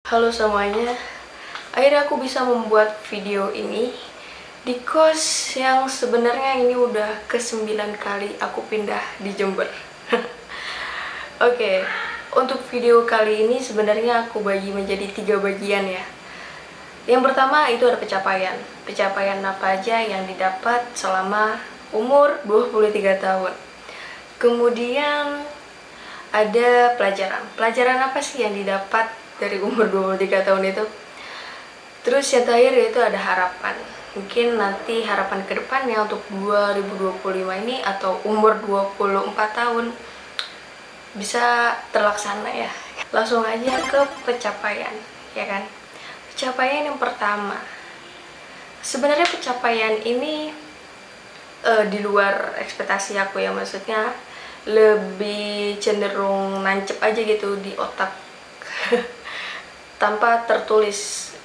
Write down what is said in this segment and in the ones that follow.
Halo semuanya, akhirnya aku bisa membuat video ini di kos yang sebenarnya ini udah ke-9 kali aku pindah di Jember. Oke, untuk video kali ini sebenarnya aku bagi menjadi 3 bagian ya. Yang pertama itu ada pencapaian. Pencapaian apa aja yang didapat selama umur 23 tahun. Kemudian ada pelajaran. Pelajaran apa sih yang didapat dari umur 23 tahun itu? Terus yang terakhir yaitu ada harapan. Mungkin nanti harapan ke depannya untuk 2025 ini atau umur 24 tahun bisa terlaksana ya. Langsung aja ke pencapaian, ya kan? Pencapaian yang pertama. Sebenarnya pencapaian ini di luar ekspektasi aku ya, maksudnya lebih cenderung nancep aja gitu di otak tanpa tertulis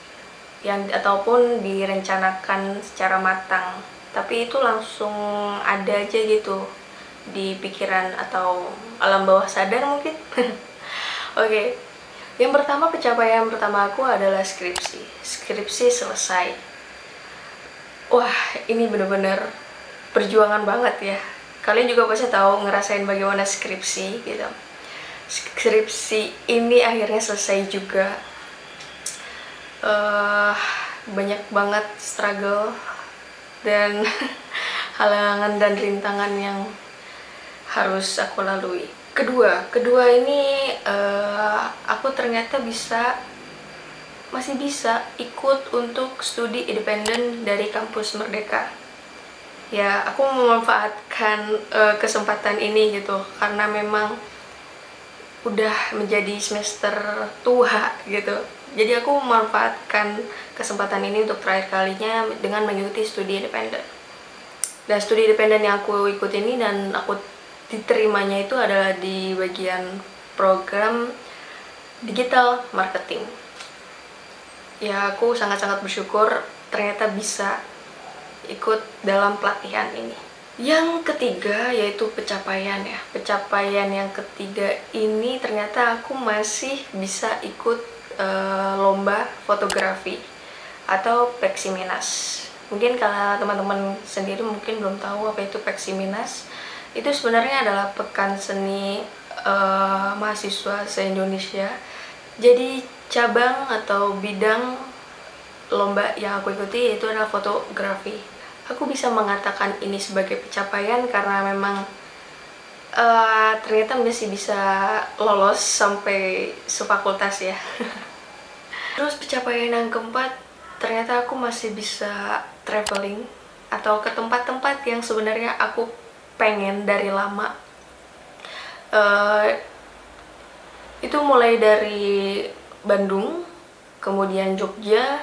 ataupun direncanakan secara matang, tapi itu langsung ada aja gitu di pikiran atau alam bawah sadar mungkin. Oke. Yang pertama, pencapaian pertama aku adalah skripsi selesai. Wah, ini bener-bener perjuangan banget ya. Kalian juga pasti tahu ngerasain bagaimana skripsi gitu. Skripsi ini akhirnya selesai juga. Banyak banget struggle dan halangan dan rintangan yang harus aku lalui. Kedua ini aku ternyata masih bisa ikut untuk studi independen dari kampus Merdeka. Ya, aku memanfaatkan kesempatan ini gitu karena memang udah menjadi semester tua gitu. Jadi aku memanfaatkan kesempatan ini untuk terakhir kalinya dengan mengikuti studi independen. Dan studi independen yang aku ikuti ini dan aku diterimanya itu adalah di bagian program digital marketing. Ya, aku sangat-sangat bersyukur ternyata bisa ikut dalam pelatihan ini. Yang ketiga yaitu pencapaian ya. Pencapaian yang ketiga ini ternyata aku masih bisa ikut lomba fotografi atau Peksiminas. Mungkin kalau teman-teman sendiri mungkin belum tahu apa itu Peksiminas. Itu sebenarnya adalah pekan seni mahasiswa se-Indonesia. Jadi cabang atau bidang lomba yang aku ikuti itu adalah fotografi. Aku bisa mengatakan ini sebagai pencapaian karena memang ternyata masih bisa lolos sampai sefakultas ya. Terus pencapaian yang keempat, ternyata aku masih bisa traveling atau ke tempat-tempat yang sebenarnya aku pengen dari lama. Itu mulai dari Bandung, kemudian Jogja,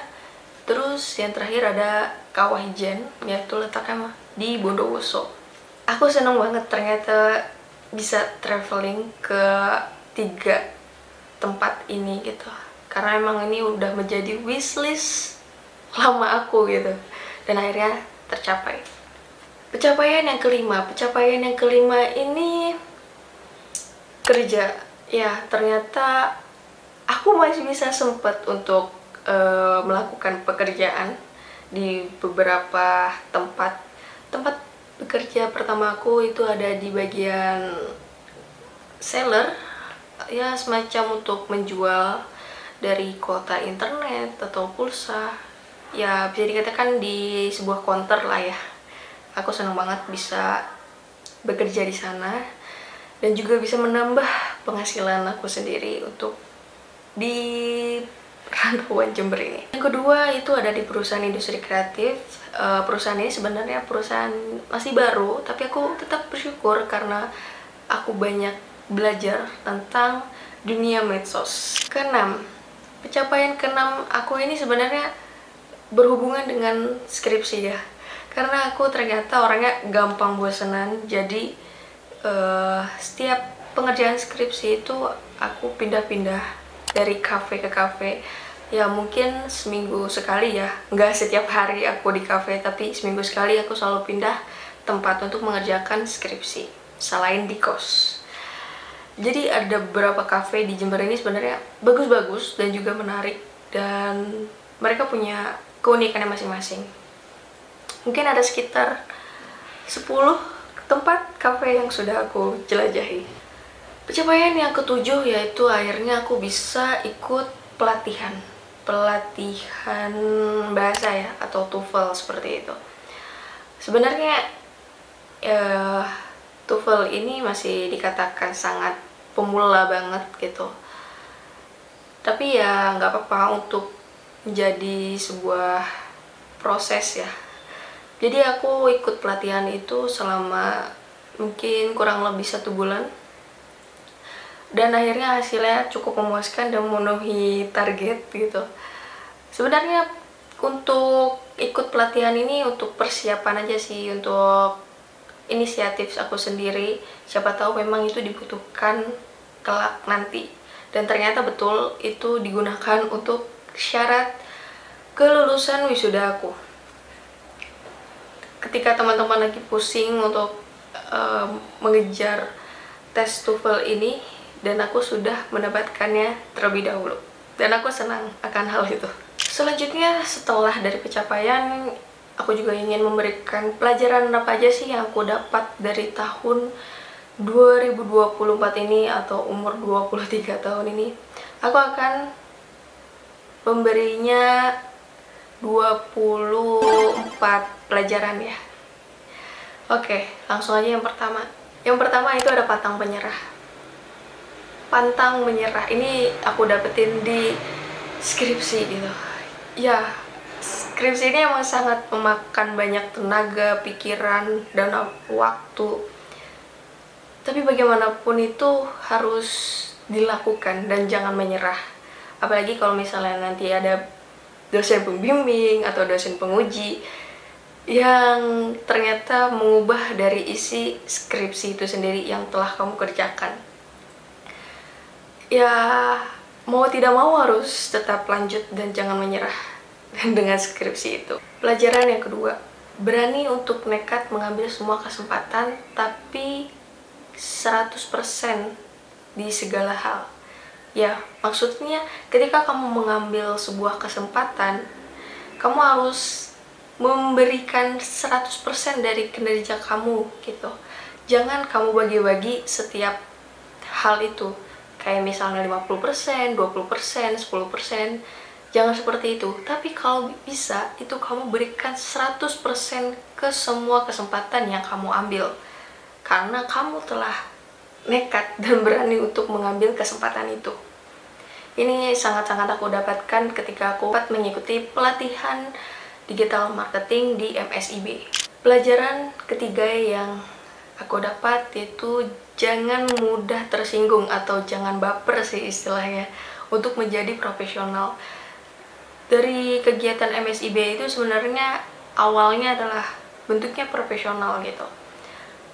terus yang terakhir ada Kawah Ijen, yaitu letaknya di Bondowoso. Aku seneng banget ternyata bisa traveling ke 3 tempat ini gitu, karena emang ini udah menjadi wishlist lama aku gitu, dan akhirnya tercapai. Pencapaian yang kelima ini kerja. Ya, ternyata aku masih bisa sempet untuk melakukan pekerjaan di beberapa tempat bekerja. Pertama aku itu ada di bagian seller, ya semacam untuk menjual dari kuota internet atau pulsa. Ya bisa dikatakan di sebuah counter lah ya. Aku senang banget bisa bekerja di sana dan juga bisa menambah penghasilan aku sendiri untuk di rantauan Jember ini. Yang kedua itu ada di perusahaan industri kreatif. Perusahaan ini sebenarnya perusahaan masih baru, tapi aku tetap bersyukur karena aku banyak belajar tentang dunia medsos. Keenam, pencapaian keenam aku ini sebenarnya berhubungan dengan skripsi ya, karena aku ternyata orangnya gampang bosenan. Jadi setiap pengerjaan skripsi itu aku pindah-pindah dari kafe ke kafe. Ya mungkin seminggu sekali ya, nggak setiap hari aku di kafe, tapi seminggu sekali aku selalu pindah tempat untuk mengerjakan skripsi selain di kos. Jadi ada beberapa cafe di Jember ini sebenarnya bagus-bagus dan juga menarik, dan mereka punya keunikannya masing-masing. Mungkin ada sekitar 10 tempat cafe yang sudah aku jelajahi. Pencapaian yang ketujuh yaitu akhirnya aku bisa ikut pelatihan bahasa ya, atau TOEFL seperti itu. Sebenarnya TOEFL ini masih dikatakan sangat pemula banget gitu, tapi ya nggak apa-apa untuk menjadi sebuah proses ya. Jadi aku ikut pelatihan itu selama mungkin kurang lebih 1 bulan, dan akhirnya hasilnya cukup memuaskan dan memenuhi target gitu. Sebenarnya untuk ikut pelatihan ini untuk persiapan aja sih, untuk inisiatif aku sendiri. Siapa tahu memang itu dibutuhkan kelak nanti, dan ternyata betul itu digunakan untuk syarat kelulusan wisuda aku. Ketika teman-teman lagi pusing untuk mengejar tes TOEFL ini, dan aku sudah mendapatkannya terlebih dahulu, dan aku senang akan hal itu. Selanjutnya, setelah dari pencapaian, aku juga ingin memberikan pelajaran apa aja sih yang aku dapat dari tahun 2024 ini atau umur 23 tahun ini. Aku akan memberinya 24 pelajaran ya. Oke, langsung aja yang pertama. Yang pertama itu ada pantang menyerah. Pantang menyerah ini aku dapetin di skripsi gitu. Ya, skripsi ini emang sangat memakan banyak tenaga, pikiran, dan waktu. Tapi bagaimanapun itu harus dilakukan dan jangan menyerah. Apalagi kalau misalnya nanti ada dosen pembimbing atau dosen penguji yang ternyata mengubah dari isi skripsi itu sendiri yang telah kamu kerjakan. Ya, mau tidak mau harus tetap lanjut dan jangan menyerah dengan skripsi itu. Pelajaran yang kedua, berani untuk nekat mengambil semua kesempatan, tapi 100% di segala hal. Ya, maksudnya ketika kamu mengambil sebuah kesempatan, kamu harus memberikan 100% dari kinerja kamu gitu. Jangan kamu bagi-bagi setiap hal itu. Kayak misalnya 50%, 20%, 10%. Jangan seperti itu. Tapi kalau bisa, itu kamu berikan 100% ke semua kesempatan yang kamu ambil. Karena kamu telah nekat dan berani untuk mengambil kesempatan itu. Ini sangat-sangat aku dapatkan ketika aku mengikuti pelatihan digital marketing di MSIB. Pelajaran ketiga yang aku dapat yaitu jangan mudah tersinggung atau jangan baper sih istilahnya untuk menjadi profesional. Dari kegiatan MSIB itu sebenarnya awalnya adalah bentuknya profesional gitu.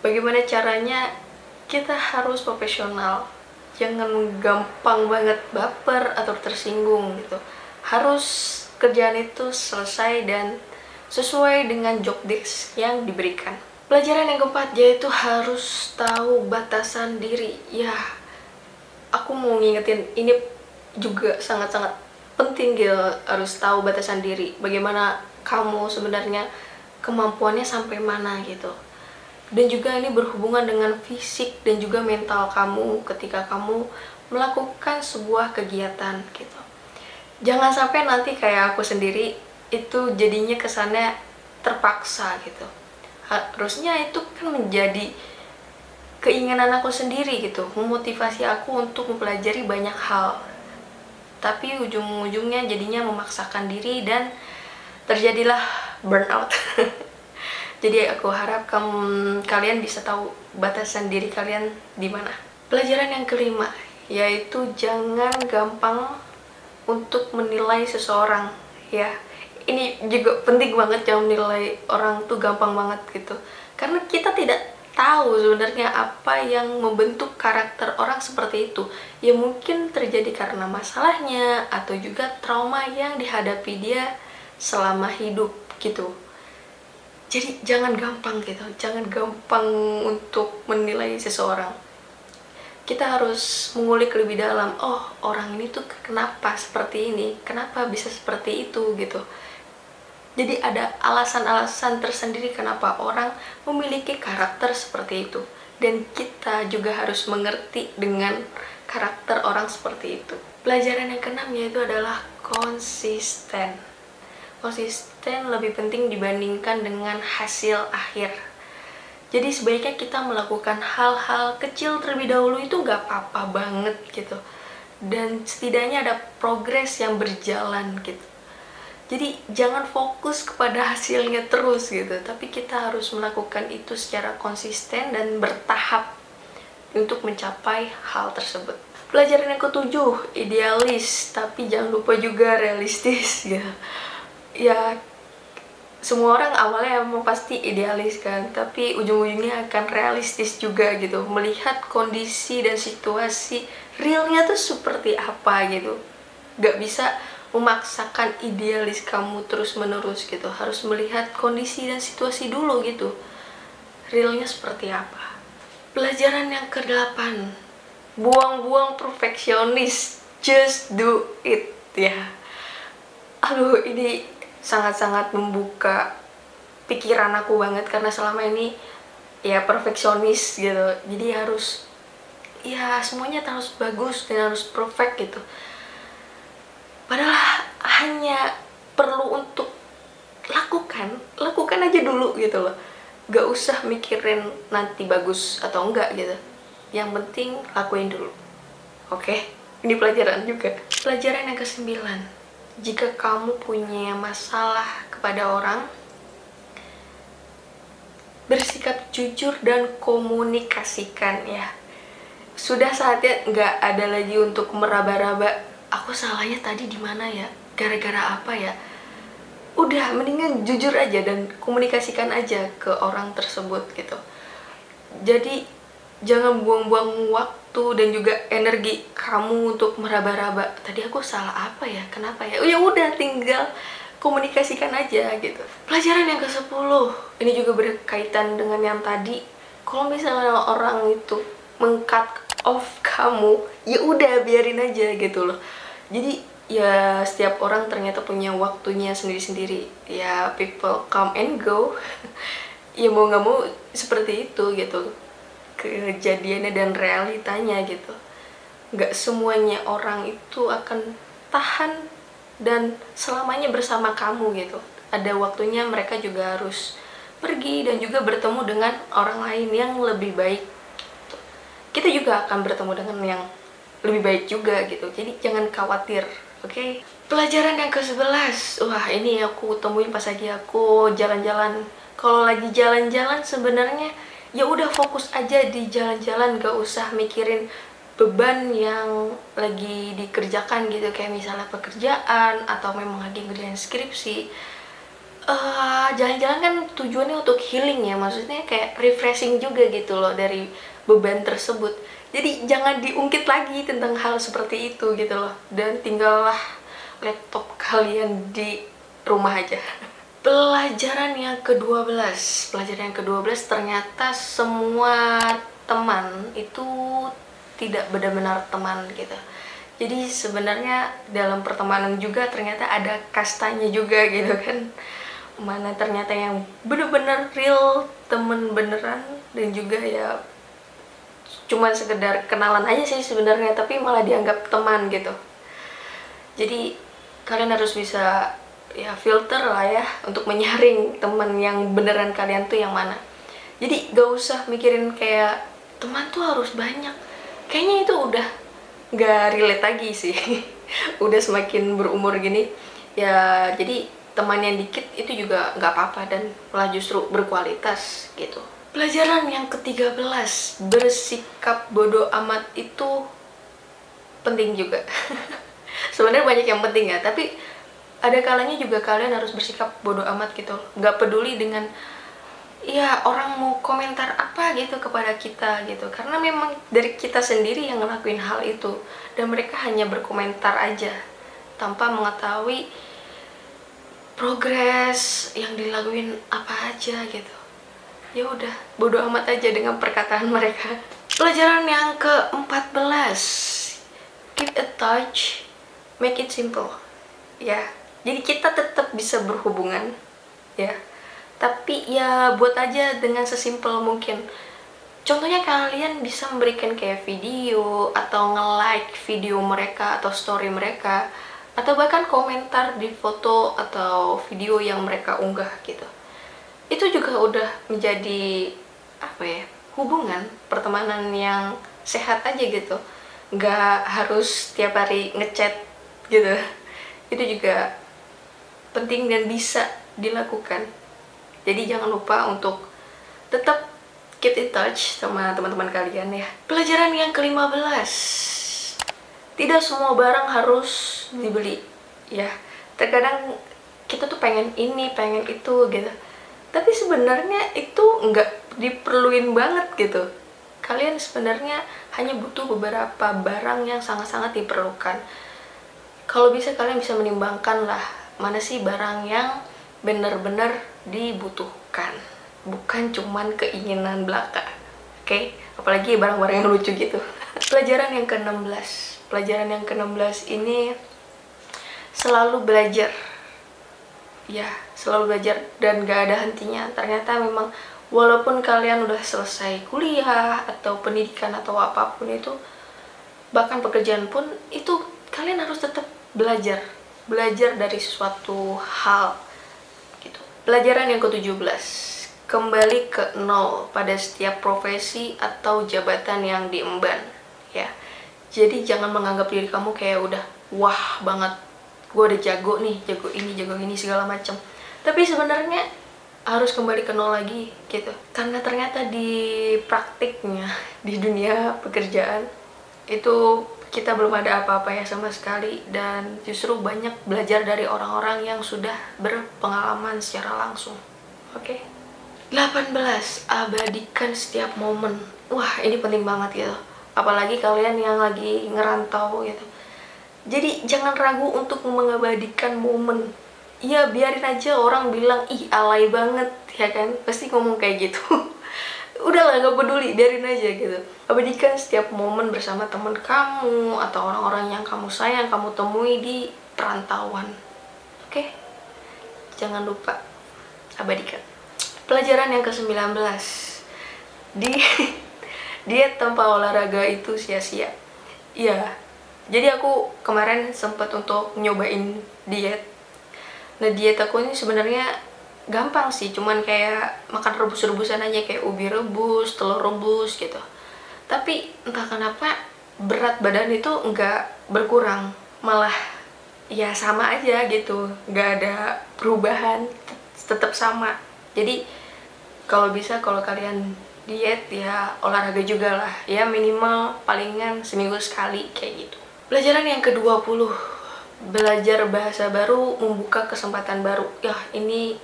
Bagaimana caranya kita harus profesional, jangan gampang banget baper atau tersinggung gitu. Harus kerjaan itu selesai dan sesuai dengan job desk yang diberikan. Pelajaran yang keempat yaitu harus tahu batasan diri. Ya, aku mau ngingetin ini juga sangat-sangat penting gitu, harus tahu batasan diri. Bagaimana kamu sebenarnya kemampuannya sampai mana gitu. Dan juga ini berhubungan dengan fisik dan juga mental kamu ketika kamu melakukan sebuah kegiatan gitu. Jangan sampai nanti kayak aku sendiri itu jadinya kesannya terpaksa gitu. Harusnya itu kan menjadi keinginan aku sendiri gitu, memotivasi aku untuk mempelajari banyak hal. Tapi ujung-ujungnya jadinya memaksakan diri dan terjadilah burnout. Jadi aku harap kalian bisa tahu batasan diri kalian di mana. Pelajaran yang kelima yaitu jangan gampang untuk menilai seseorang. Ya, ini juga penting banget, jangan menilai orang tuh gampang banget gitu. Karena kita tidak tahu sebenarnya apa yang membentuk karakter orang seperti itu. Ya mungkin terjadi karena masalahnya atau juga trauma yang dihadapi dia selama hidup gitu. Jadi jangan gampang gitu, jangan gampang untuk menilai seseorang. kita harus mengulik lebih dalam. Oh, orang ini tuh kenapa seperti ini, kenapa bisa seperti itu gitu. Jadi ada alasan-alasan tersendiri kenapa orang memiliki karakter seperti itu. Dan kita juga harus mengerti dengan karakter orang seperti itu. Pelajaran yang keenam yaitu adalah konsisten. Konsisten lebih penting dibandingkan dengan hasil akhir. Jadi sebaiknya kita melakukan hal-hal kecil terlebih dahulu, itu nggak apa-apa banget gitu. Dan setidaknya ada progres yang berjalan gitu. Jadi jangan fokus kepada hasilnya terus gitu, tapi kita harus melakukan itu secara konsisten dan bertahap untuk mencapai hal tersebut. Pelajaran yang ketujuh, idealis, tapi jangan lupa juga realistis gitu. Ya, semua orang awalnya emang pasti idealis kan, tapi ujung-ujungnya akan realistis juga gitu, melihat kondisi dan situasi realnya tuh seperti apa gitu. Gak bisa memaksakan idealis kamu terus-menerus gitu, harus melihat kondisi dan situasi dulu gitu, realnya seperti apa. Pelajaran yang ke-8, buang-buang perfeksionis, just do it ya. Aduh, ini sangat-sangat membuka pikiran aku banget, karena selama ini ya perfeksionis gitu, jadi harus ya semuanya harus bagus dan harus perfect gitu, padahal hanya perlu untuk lakukan aja dulu gitu loh, gak usah mikirin nanti bagus atau enggak gitu, yang penting lakuin dulu. Oke, ini pelajaran juga. Pelajaran yang ke-9, jika kamu punya masalah kepada orang, bersikap jujur dan komunikasikan ya. Sudah saatnya nggak ada lagi untuk meraba-raba, aku salahnya tadi di mana ya, gara-gara apa ya. Udah, mendingan jujur aja dan komunikasikan aja ke orang tersebut gitu. Jadi jangan buang-buang waktu dan juga energi kamu untuk meraba-raba, tadi aku salah apa ya, kenapa ya. Ya udah, tinggal komunikasikan aja gitu. Pelajaran yang ke-10, ini juga berkaitan dengan yang tadi. Kalau misalnya orang itu meng-cut off kamu, ya udah biarin aja gitu loh. Jadi ya setiap orang ternyata punya waktunya sendiri-sendiri. Ya people come and go. Ya mau nggak mau seperti itu gitu kejadiannya dan realitanya gitu. Nggak semuanya orang itu akan tahan dan selamanya bersama kamu gitu. Ada waktunya mereka juga harus pergi dan juga bertemu dengan orang lain yang lebih baik. Kita juga akan bertemu dengan yang lebih baik juga gitu. Jadi jangan khawatir, oke? Pelajaran yang ke-11, wah ini aku temuin pas lagi aku jalan-jalan. Kalau lagi jalan-jalan sebenarnya ya udah fokus aja di jalan-jalan, gak usah mikirin beban yang lagi dikerjakan gitu, kayak misalnya pekerjaan atau memang lagi ngerjain skripsi. Jalan-jalan kan tujuannya untuk healing ya, maksudnya kayak refreshing juga gitu loh dari beban tersebut. Jadi jangan diungkit lagi tentang hal seperti itu gitu loh, dan tinggallah laptop kalian di rumah aja. Pelajaran yang ke-12, ternyata semua teman itu tidak benar-benar teman gitu. Jadi sebenarnya dalam pertemanan juga ternyata ada kastanya juga gitu kan. Mana ternyata yang benar-benar real temen beneran, dan juga ya cuma sekedar kenalan aja sih sebenarnya, tapi malah dianggap teman gitu. Jadi kalian harus bisa ya filter lah ya untuk menyaring teman yang beneran kalian tuh yang mana. Jadi gak usah mikirin kayak teman tuh harus banyak, kayaknya itu udah gak relate lagi sih. Udah semakin berumur gini ya, jadi teman yang dikit itu juga gak apa-apa dan malah justru berkualitas gitu. Pelajaran yang ke-13, bersikap bodoh amat itu penting juga. Sebenarnya banyak yang penting ya, tapi ada kalanya juga kalian harus bersikap bodoh amat gitu, nggak peduli dengan ya orang mau komentar apa gitu kepada kita gitu, karena memang dari kita sendiri yang ngelakuin hal itu, dan mereka hanya berkomentar aja tanpa mengetahui progres yang dilakuin apa aja gitu. Ya udah, bodoh amat aja dengan perkataan mereka. Pelajaran yang ke-14, keep it touch, make it simple. Ya, jadi kita tetap bisa berhubungan, ya. Tapi ya buat aja dengan sesimpel mungkin. Contohnya kalian bisa memberikan kayak video atau nge-like video mereka atau story mereka, atau bahkan komentar di foto atau video yang mereka unggah gitu. Itu juga udah menjadi apa ya, hubungan pertemanan yang sehat aja gitu. Nggak harus tiap hari ngechat gitu. Itu juga penting dan bisa dilakukan. Jadi jangan lupa untuk tetap keep in touch sama teman-teman kalian ya. Pelajaran yang ke-15, tidak semua barang harus dibeli ya. Terkadang kita tuh pengen ini, pengen itu gitu. Tapi sebenarnya itu nggak diperluin banget gitu. Kalian sebenarnya hanya butuh beberapa barang yang sangat-sangat diperlukan. Kalau bisa kalian bisa menimbangkan lah, mana sih barang yang benar-benar dibutuhkan, bukan cuman keinginan belaka. Oke? Apalagi barang-barang yang lucu gitu. Pelajaran yang ke-16. Pelajaran yang ke-16 ini selalu belajar. Ya, selalu belajar dan gak ada hentinya. Ternyata memang walaupun kalian udah selesai kuliah atau pendidikan atau apapun itu, bahkan pekerjaan pun, itu kalian harus tetap belajar. Belajar dari suatu hal gitu. Pelajaran yang ke-17, kembali ke nol pada setiap profesi atau jabatan yang diemban ya. Jadi jangan menganggap diri kamu kayak udah wah banget, gue udah jago nih, jago ini segala macam. Tapi sebenarnya harus kembali ke nol lagi gitu. Karena ternyata di praktiknya, di dunia pekerjaan itu kita belum ada apa-apa ya sama sekali, dan justru banyak belajar dari orang-orang yang sudah berpengalaman secara langsung. Oke? 18, abadikan setiap momen. Wah, ini penting banget gitu. Apalagi kalian yang lagi ngerantau gitu. Jadi jangan ragu untuk mengabadikan momen. Ya biarin aja orang bilang, ih alay banget, ya kan? Pasti ngomong kayak gitu. Udahlah, gak peduli, biarin aja gitu. Abadikan setiap momen bersama teman kamu atau orang-orang yang kamu sayang, kamu temui di perantauan. Oke? Jangan lupa abadikan. Pelajaran yang ke-19, diet tanpa olahraga itu sia-sia. Iya, jadi aku kemarin sempat untuk nyobain diet. Nah, diet aku ini sebenarnya gampang sih, cuman kayak makan rebus-rebusan aja, kayak ubi rebus, telur rebus gitu. Tapi entah kenapa berat badan itu nggak berkurang, malah ya sama aja gitu, nggak ada perubahan, tetap sama. Jadi kalau bisa, kalau kalian diet ya olahraga juga lah ya, minimal palingan seminggu sekali kayak gitu. Pelajaran yang ke-20, belajar bahasa baru membuka kesempatan baru. Ya ini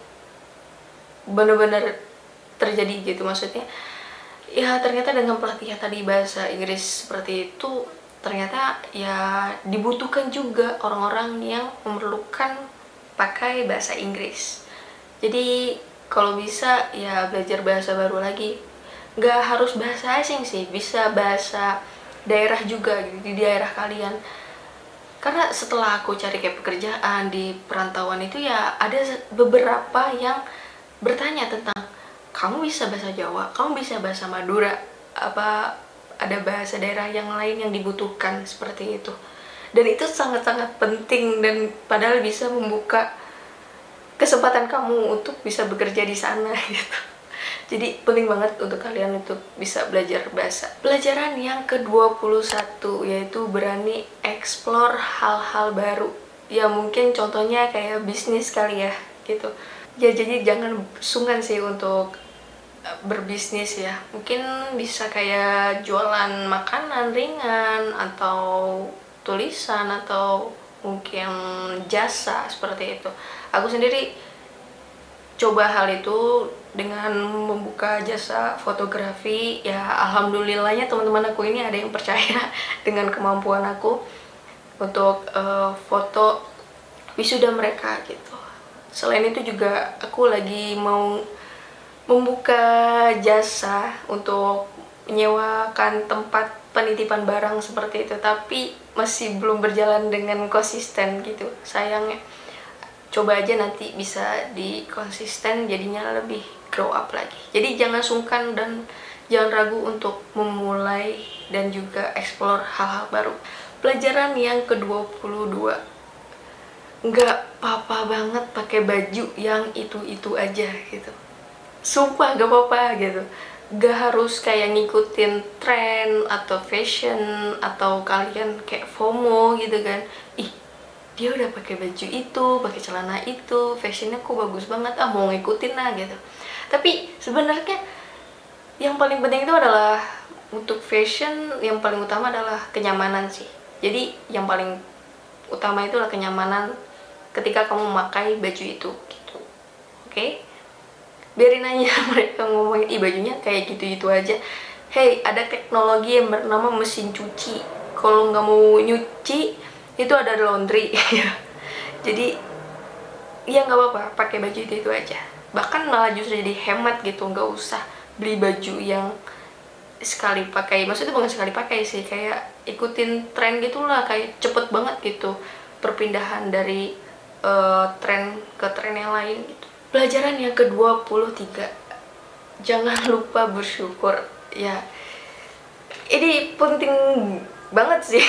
bener-bener terjadi gitu, maksudnya ya ternyata dengan pelatihan tadi bahasa Inggris seperti itu, ternyata ya dibutuhkan juga orang-orang yang memerlukan pakai bahasa Inggris. Jadi kalau bisa ya belajar bahasa baru lagi. Nggak harus bahasa asing sih, bisa bahasa daerah juga di daerah kalian. Karena setelah aku cari kayak pekerjaan di perantauan itu ya ada beberapa yang bertanya tentang, kamu bisa bahasa Jawa, kamu bisa bahasa Madura, apa ada bahasa daerah yang lain yang dibutuhkan seperti itu. Dan itu sangat-sangat penting, dan padahal bisa membuka kesempatan kamu untuk bisa bekerja di sana gitu. Jadi penting banget untuk kalian untuk bisa belajar bahasa. Pelajaran yang ke-21 yaitu berani explore hal-hal baru. Ya mungkin contohnya kayak bisnis kali ya gitu. Ya jadi jangan sungkan sih untuk berbisnis ya. Mungkin bisa kayak jualan makanan ringan atau tulisan atau mungkin jasa seperti itu. Aku sendiri coba hal itu dengan membuka jasa fotografi. Ya alhamdulillahnya teman-teman aku ini ada yang percaya dengan kemampuan aku untuk foto wisuda mereka gitu. Selain itu juga aku lagi mau membuka jasa untuk menyewakan tempat penitipan barang seperti itu, tapi masih belum berjalan dengan konsisten gitu, sayangnya. Coba aja nanti bisa dikonsisten, jadinya lebih grow up lagi. Jadi jangan sungkan dan jangan ragu untuk memulai dan juga explore hal-hal baru. Pelajaran yang ke-22, nggak apa-apa banget pakai baju yang itu-itu aja gitu. Sumpah gak apa-apa gitu. Gak harus kayak ngikutin tren atau fashion, atau kalian kayak FOMO gitu kan. Ih, dia udah pakai baju itu, pakai celana itu, fashionnya kok bagus banget, mau ngikutin lah gitu. Tapi sebenarnya yang paling penting itu adalah, untuk fashion yang paling utama adalah kenyamanan sih. Jadi yang paling utama itu adalah kenyamanan ketika kamu memakai baju itu gitu. Oke? Biarin aja mereka ngomongin, ih bajunya kayak gitu-gitu aja. Hey, ada teknologi yang bernama mesin cuci. Kalau nggak mau nyuci, itu ada laundry. Jadi ya nggak apa-apa pakai baju itu aja. Bahkan malah justru jadi hemat gitu, nggak usah beli baju yang sekali pakai. Maksudnya bukan sekali pakai sih, kayak ikutin tren gitulah, kayak cepet banget gitu perpindahan dari tren ke tren yang lain gitu. Pelajaran yang ke-23, jangan lupa bersyukur. Ya, ini penting banget sih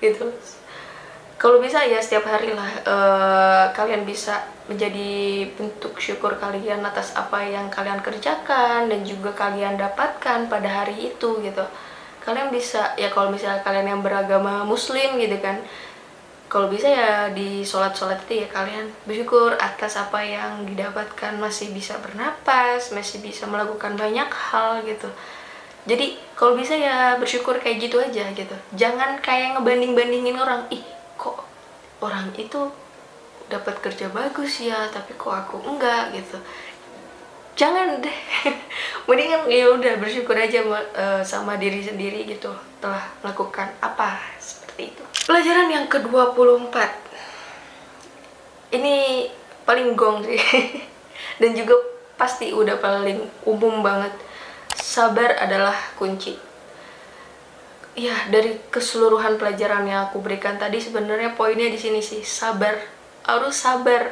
gitu. Kalau bisa ya setiap hari lah kalian bisa menjadi bentuk syukur kalian atas apa yang kalian kerjakan dan juga kalian dapatkan pada hari itu gitu. Kalian bisa ya, kalau misalnya kalian yang beragama muslim gitu kan, kalau bisa ya di sholat-sholat itu ya kalian bersyukur atas apa yang didapatkan, masih bisa bernapas, masih bisa melakukan banyak hal gitu. Jadi kalau bisa ya bersyukur kayak gitu aja gitu. Jangan kayak ngebanding-bandingin orang, ih kok orang itu dapat kerja bagus ya, tapi kok aku enggak gitu. Jangan deh. Mendingan ya udah bersyukur aja sama diri sendiri gitu, telah melakukan apa seperti itu. Pelajaran yang ke-24, ini paling gong sih. Dan juga pasti udah paling umum banget. Sabar adalah kunci. Ya, dari keseluruhan pelajaran yang aku berikan tadi, sebenarnya poinnya di sini sih, sabar. Harus sabar.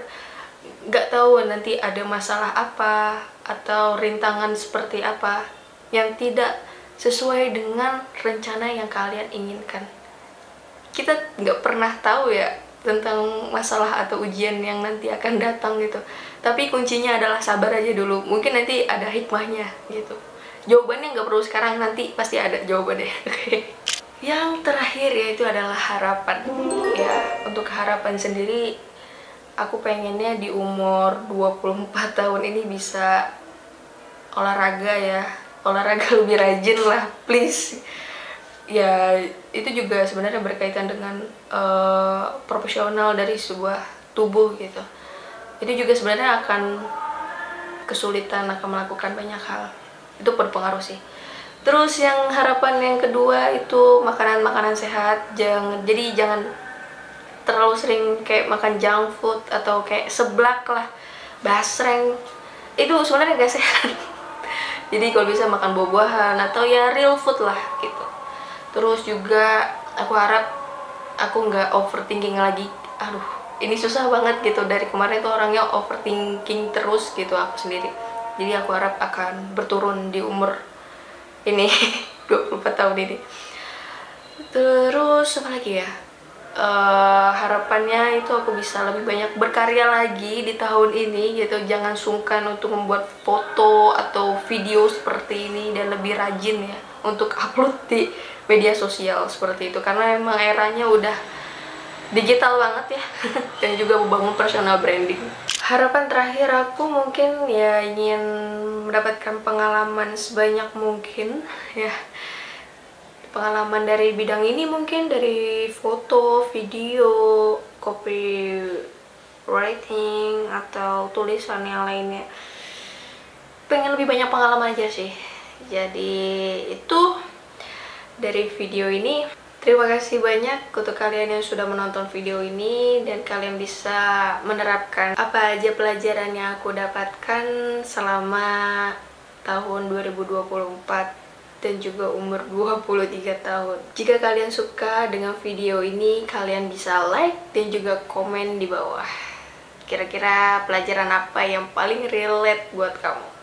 Nggak tahu nanti ada masalah apa atau rintangan seperti apa yang tidak sesuai dengan rencana yang kalian inginkan. Kita nggak pernah tahu ya tentang masalah atau ujian yang nanti akan datang gitu. Tapi kuncinya adalah sabar aja dulu. Mungkin nanti ada hikmahnya gitu. Jawabannya nggak perlu sekarang, nanti pasti ada jawabannya. Yang terakhir yaitu adalah harapan. Ya, untuk harapan sendiri, aku pengennya di umur 24 tahun ini bisa olahraga ya. Olahraga lebih rajin lah, please. Ya, itu juga sebenarnya berkaitan dengan profesional dari sebuah tubuh gitu. Itu juga sebenarnya akan kesulitan, akan melakukan banyak hal. Itu berpengaruh sih. Terus yang harapan yang kedua itu makanan-makanan sehat. Jadi jangan terlalu sering kayak makan junk food atau kayak seblak lah, basreng. Itu sebenarnya gak sehat. Jadi kalau bisa makan buah-buahan atau ya real food lah gitu. Terus juga aku harap aku nggak overthinking lagi. Aduh, ini susah banget gitu. Dari kemarin tuh orangnya overthinking terus gitu aku sendiri. Jadi aku harap akan berturun di umur ini 24 tahun ini. Terus apa lagi ya? Harapannya itu aku bisa lebih banyak berkarya lagi di tahun ini gitu. Jangan sungkan untuk membuat foto atau video seperti ini, dan lebih rajin ya untuk upload di media sosial seperti itu, karena emang eranya udah digital banget ya. Dan juga membangun personal branding. Harapan terakhir aku mungkin ya ingin mendapatkan pengalaman sebanyak mungkin ya. Pengalaman dari bidang ini mungkin dari foto, video, copywriting, atau tulisan yang lainnya. Pengen lebih banyak pengalaman aja sih. Jadi itu dari video ini. Terima kasih banyak untuk kalian yang sudah menonton video ini, dan kalian bisa menerapkan apa aja pelajaran yang aku dapatkan selama tahun 2024 dan juga umur 23 tahun. Jika kalian suka dengan video ini, kalian bisa like dan juga komen di bawah. Kira-kira pelajaran apa yang paling relate buat kamu?